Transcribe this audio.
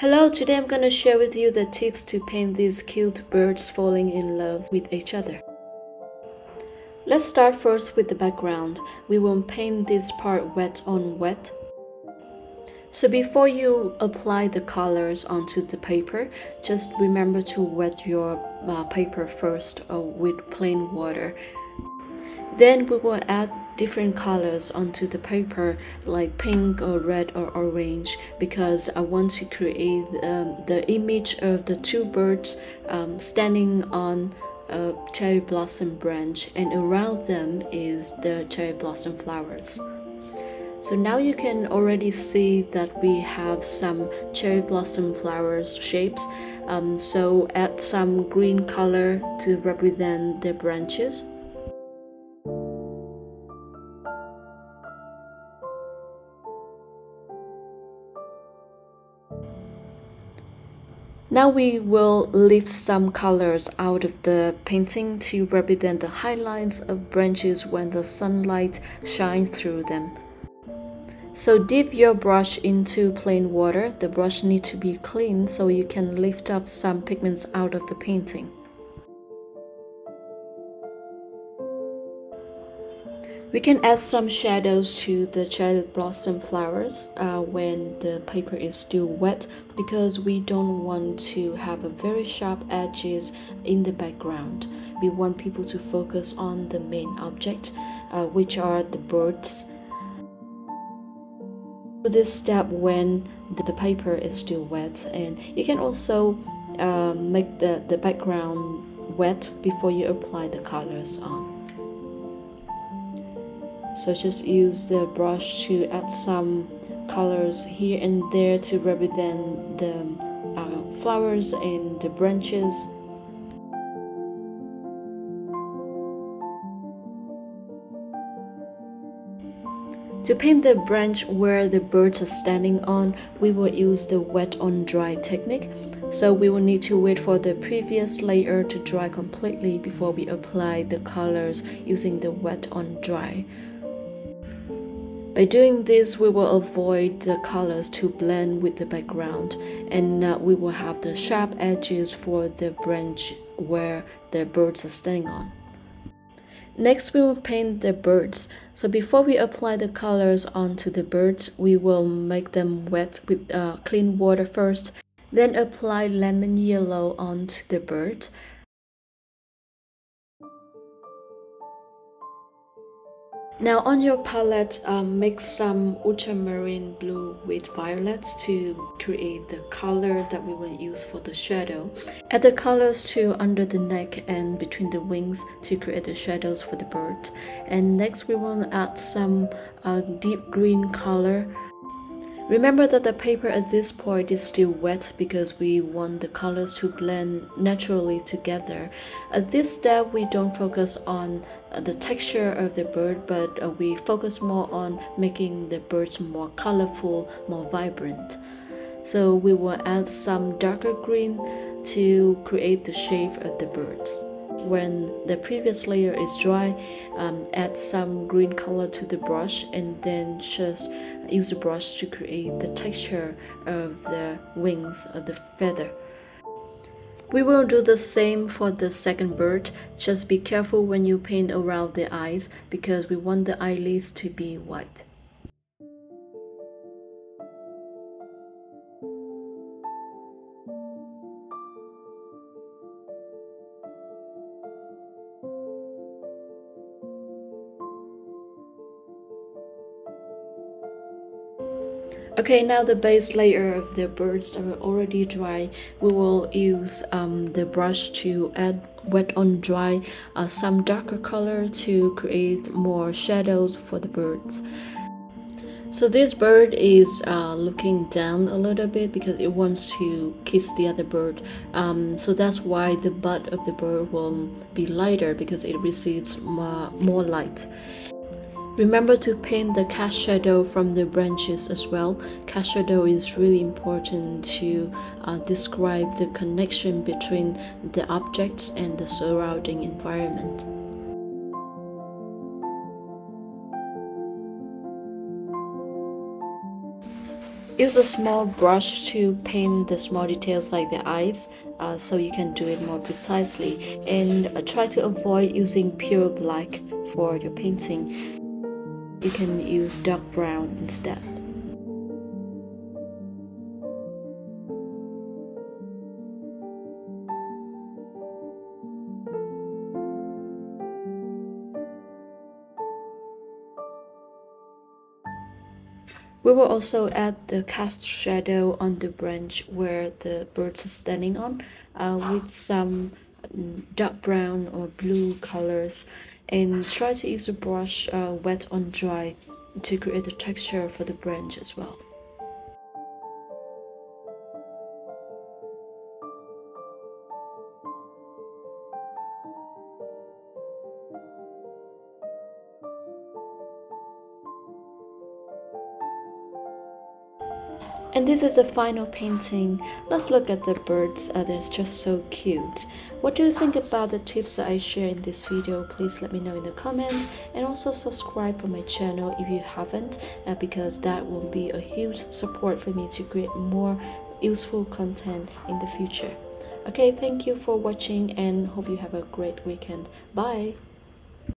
Hello, today I'm gonna share with you the tips to paint these cute birds falling in love with each other. Let's start first with the background. We will paint this part wet on wet. So before you apply the colors onto the paper, just remember to wet your paper first with plain water. Then we will add different colors onto the paper like pink or red or orange because I want to create the image of the two birds standing on a cherry blossom branch, and around them is the cherry blossom flowers. So now you can already see that we have some cherry blossom flowers shapes, so add some green color to represent the branches. Now we will lift some colors out of the painting to represent the highlights of branches when the sunlight shines through them. So dip your brush into plain water. The brush needs to be clean so you can lift up some pigments out of the painting. We can add some shadows to the cherry blossom flowers when the paper is still wet because we don't want to have a very sharp edges in the background. We want people to focus on the main object, which are the birds. Do this step when the paper is still wet, and you can also make the background wet before you apply the colors on. So just use the brush to add some colors here and there to represent the flowers and the branches. To paint the branch where the birds are standing on, we will use the wet on dry technique. So we will need to wait for the previous layer to dry completely before we apply the colors using the wet on dry. By doing this, we will avoid the colors to blend with the background, and we will have the sharp edges for the branch where the birds are standing on. Next, we will paint the birds. So before we apply the colors onto the birds, we will make them wet with clean water first, then apply lemon yellow onto the bird. Now on your palette, mix some ultramarine blue with violets to create the color that we will use for the shadow. Add the colors to under the neck and between the wings to create the shadows for the bird. And next we will add some deep green color. Remember that the paper at this point is still wet because we want the colors to blend naturally together. At this step, we don't focus on the texture of the bird, but we focus more on making the birds more colorful, more vibrant. So we will add some darker green to create the shape of the birds. When the previous layer is dry, add some green color to the brush and then just use the brush to create the texture of the wings of the feather. We will do the same for the second bird. Just be careful when you paint around the eyes because we want the eyelids to be white. Okay, now the base layer of the birds are already dry. We will use the brush to add wet on dry some darker color to create more shadows for the birds. So this bird is looking down a little bit because it wants to kiss the other bird. So that's why the butt of the bird will be lighter because it receives more light. Remember to paint the cast shadow from the branches as well. Cast shadow is really important to describe the connection between the objects and the surrounding environment. Use a small brush to paint the small details like the eyes, so you can do it more precisely, and try to avoid using pure black for your painting. You can use dark brown instead. We will also add the cast shadow on the branch where the birds are standing on, with some dark brown or blue colors, and try to use a brush wet on dry to create the texture for the branch as well. And this is the final painting. Let's look at the birds. They're just so cute. What do you think about the tips that I share in this video? Please let me know in the comments, and also subscribe for my channel if you haven't, because that will be a huge support for me to create more useful content in the future. Okay, thank you for watching and hope you have a great weekend. Bye!